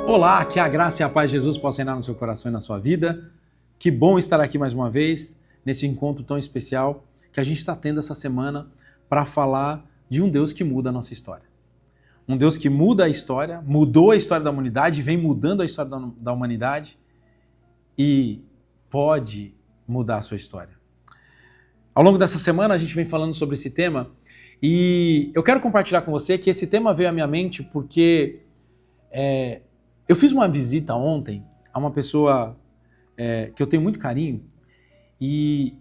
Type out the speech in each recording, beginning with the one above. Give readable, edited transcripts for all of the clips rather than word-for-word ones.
Olá, que a graça e a paz de Jesus possam reinar no seu coração e na sua vida. Que bom estar aqui mais uma vez, nesse encontro tão especial que a gente está tendo essa semana para falar de um Deus que muda a nossa história. Um Deus que muda a história, mudou a história da humanidade, vem mudando a história da humanidade e pode mudar a sua história. Ao longo dessa semana a gente vem falando sobre esse tema e eu quero compartilhar com você que esse tema veio à minha mente porque eu fiz uma visita ontem a uma pessoa que eu tenho muito carinho e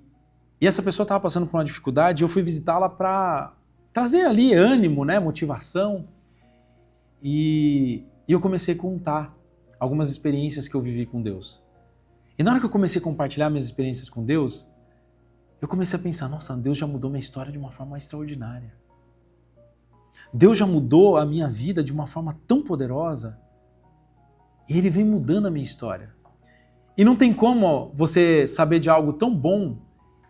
essa pessoa estava passando por uma dificuldade e eu fui visitá-la para trazer ali ânimo, né, motivação e eu comecei a contar algumas experiências que eu vivi com Deus. E na hora que eu comecei a compartilhar minhas experiências com Deus, eu comecei a pensar, nossa, Deus já mudou minha história de uma forma extraordinária. Deus já mudou a minha vida de uma forma tão poderosa e Ele vem mudando a minha história. E não tem como você saber de algo tão bom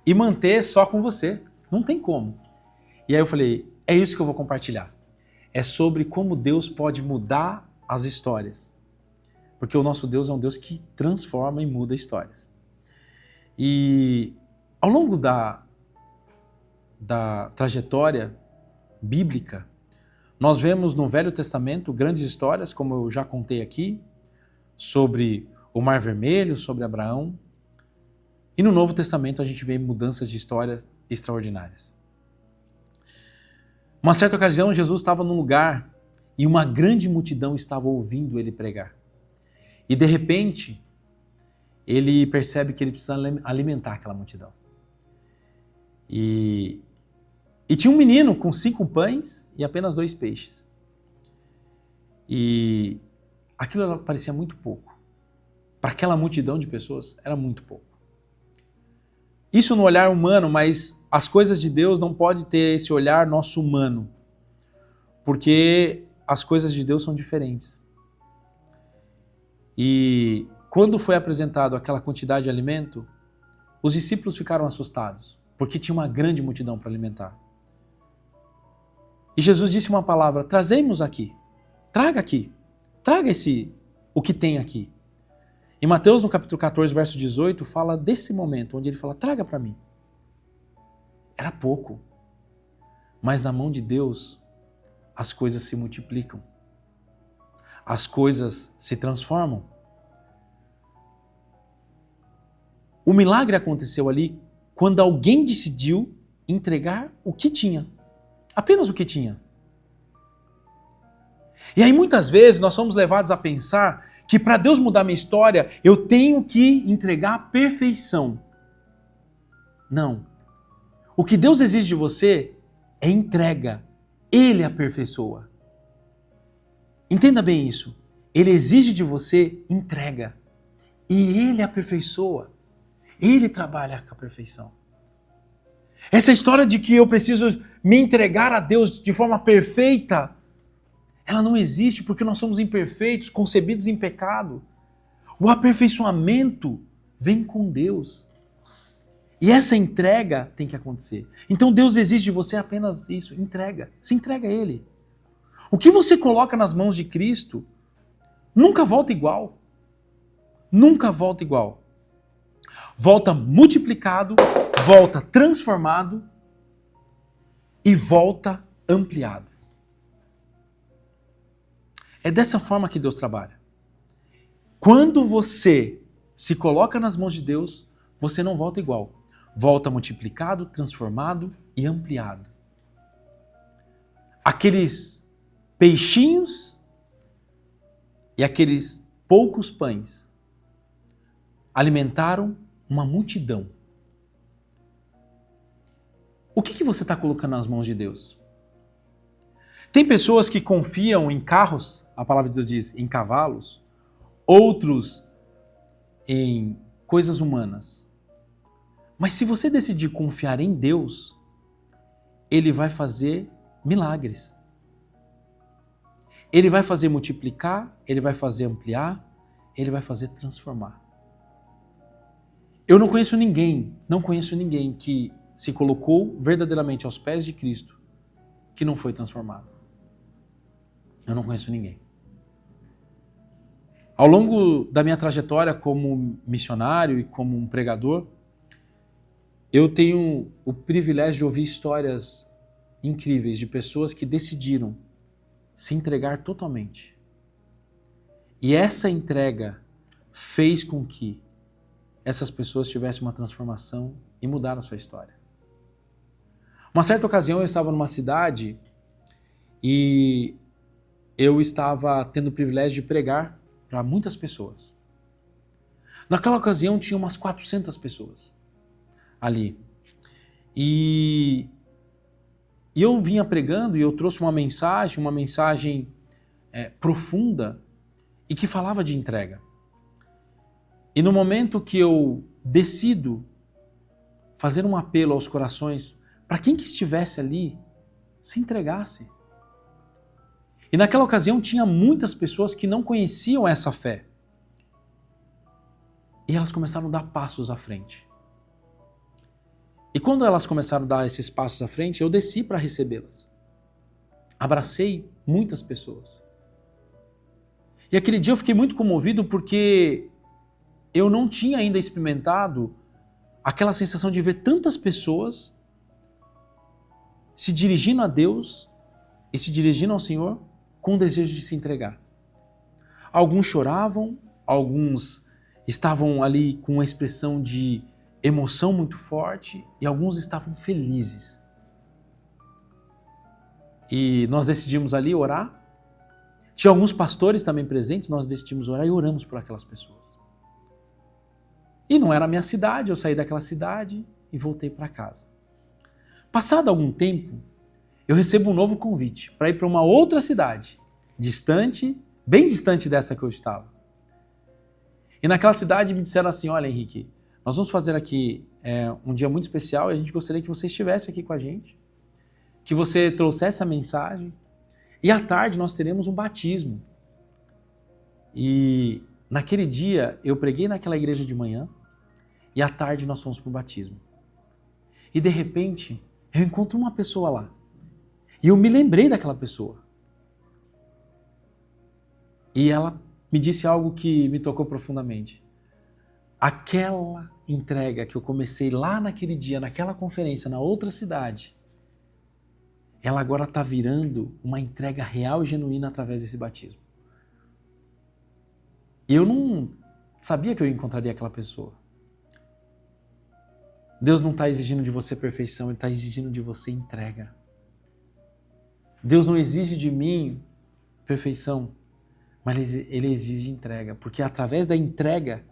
e manter só com você. Não tem como. E aí eu falei, é isso que eu vou compartilhar. É sobre como Deus pode mudar as histórias. Porque o nosso Deus é um Deus que transforma e muda histórias. E ao longo da trajetória bíblica, nós vemos no Velho Testamento grandes histórias, como eu já contei aqui, sobre o Mar Vermelho, sobre Abraão. E no Novo Testamento a gente vê mudanças de histórias extraordinárias. Uma certa ocasião, Jesus estava num lugar e uma grande multidão estava ouvindo ele pregar. E de repente, ele percebe que ele precisa alimentar aquela multidão. E tinha um menino com 5 pães e apenas 2 peixes. E aquilo parecia muito pouco. Para aquela multidão de pessoas, era muito pouco. Isso no olhar humano, mas as coisas de Deus não podem ter esse olhar nosso humano. Porque as coisas de Deus são diferentes. E quando foi apresentado aquela quantidade de alimento, os discípulos ficaram assustados, porque tinha uma grande multidão para alimentar. E Jesus disse uma palavra, trazemos aqui, traga o que tem aqui. Em Mateus, no capítulo 14, verso 18, fala desse momento, onde ele fala, traga para mim. Era pouco, mas na mão de Deus, as coisas se multiplicam. As coisas se transformam. O milagre aconteceu ali quando alguém decidiu entregar o que tinha. Apenas o que tinha. E aí muitas vezes nós somos levados a pensar que para Deus mudar minha história, eu tenho que entregar a perfeição. Não. O que Deus exige de você é entrega. Ele aperfeiçoa. Entenda bem isso. Ele exige de você entrega. E Ele aperfeiçoa. Ele trabalha com a perfeição. Essa história de que eu preciso me entregar a Deus de forma perfeita, ela não existe porque nós somos imperfeitos, concebidos em pecado. O aperfeiçoamento vem com Deus. E essa entrega tem que acontecer. Então Deus exige de você apenas isso, entrega. Se entrega a Ele. O que você coloca nas mãos de Cristo nunca volta igual. Nunca volta igual. Volta multiplicado, volta transformado e volta ampliado. É dessa forma que Deus trabalha. Quando você se coloca nas mãos de Deus, você não volta igual. Volta multiplicado, transformado e ampliado. Aqueles peixinhos e aqueles poucos pães alimentaram uma multidão. O que você está colocando nas mãos de Deus? Tem pessoas que confiam em carros, a palavra de Deus diz, em cavalos, outros em coisas humanas. Mas se você decidir confiar em Deus, Ele vai fazer milagres. Ele vai fazer multiplicar, Ele vai fazer ampliar, Ele vai fazer transformar. Eu não conheço ninguém que se colocou verdadeiramente aos pés de Cristo que não foi transformado. Eu não conheço ninguém. Ao longo da minha trajetória como missionário e como um pregador, eu tenho o privilégio de ouvir histórias incríveis de pessoas que decidiram se entregar totalmente. E essa entrega fez com que essas pessoas tivessem uma transformação e mudaram a sua história. Uma certa ocasião eu estava numa cidade e eu estava tendo o privilégio de pregar para muitas pessoas. Naquela ocasião tinha umas 400 pessoas ali. E eu vinha pregando e eu trouxe uma mensagem profunda e que falava de entrega. E no momento que eu decido fazer um apelo aos corações para quem que estivesse ali se entregasse. E naquela ocasião tinha muitas pessoas que não conheciam essa fé. E elas começaram a dar passos à frente. E quando elas começaram a dar esses passos à frente, eu desci para recebê-las. Abracei muitas pessoas. E aquele dia eu fiquei muito comovido porque eu não tinha ainda experimentado aquela sensação de ver tantas pessoas se dirigindo a Deus e se dirigindo ao Senhor com o desejo de se entregar. Alguns choravam, alguns estavam ali com uma expressão de emoção muito forte e alguns estavam felizes. E nós decidimos ali orar. Tinha alguns pastores também presentes, nós decidimos orar e oramos por aquelas pessoas. E não era a minha cidade, eu saí daquela cidade e voltei para casa. Passado algum tempo, eu recebo um novo convite para ir para uma outra cidade, distante, bem distante dessa que eu estava. E naquela cidade me disseram assim, olha Henrique, nós vamos fazer aqui um dia muito especial e a gente gostaria que você estivesse aqui com a gente, que você trouxesse a mensagem e à tarde nós teremos um batismo. E naquele dia eu preguei naquela igreja de manhã e à tarde nós fomos para o batismo. E de repente eu encontro uma pessoa lá e eu me lembrei daquela pessoa. E ela me disse algo que me tocou profundamente. Aquela entrega que eu comecei lá naquele dia, naquela conferência, na outra cidade, ela agora está virando uma entrega real e genuína através desse batismo. E eu não sabia que eu encontraria aquela pessoa. Deus não está exigindo de você perfeição, Ele está exigindo de você entrega. Deus não exige de mim perfeição, mas Ele exige entrega, porque através da entrega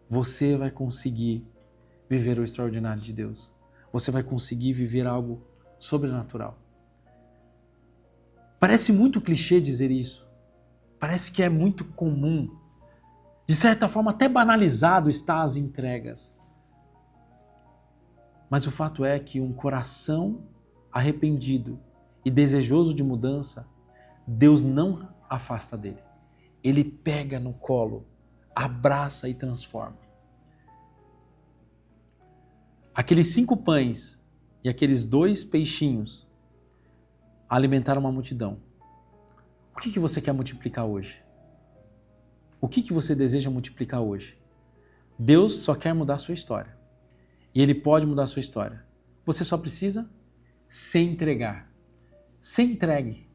você vai conseguir viver o extraordinário de Deus. Você vai conseguir viver algo sobrenatural. Parece muito clichê dizer isso. Parece que é muito comum. De certa forma, até banalizado está as entregas. Mas o fato é que um coração arrependido e desejoso de mudança, Deus não afasta dele. Ele pega no colo, abraça e transforma. Aqueles 5 pães e aqueles 2 peixinhos alimentaram uma multidão. O que você quer multiplicar hoje? O que você deseja multiplicar hoje? Deus só quer mudar a sua história. E Ele pode mudar a sua história. Você só precisa se entregar. Se entregue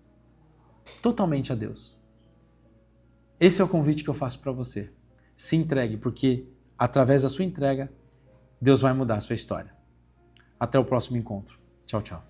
totalmente a Deus. Esse é o convite que eu faço para você. Se entregue, porque através da sua entrega, Deus vai mudar a sua história. Até o próximo encontro. Tchau, tchau.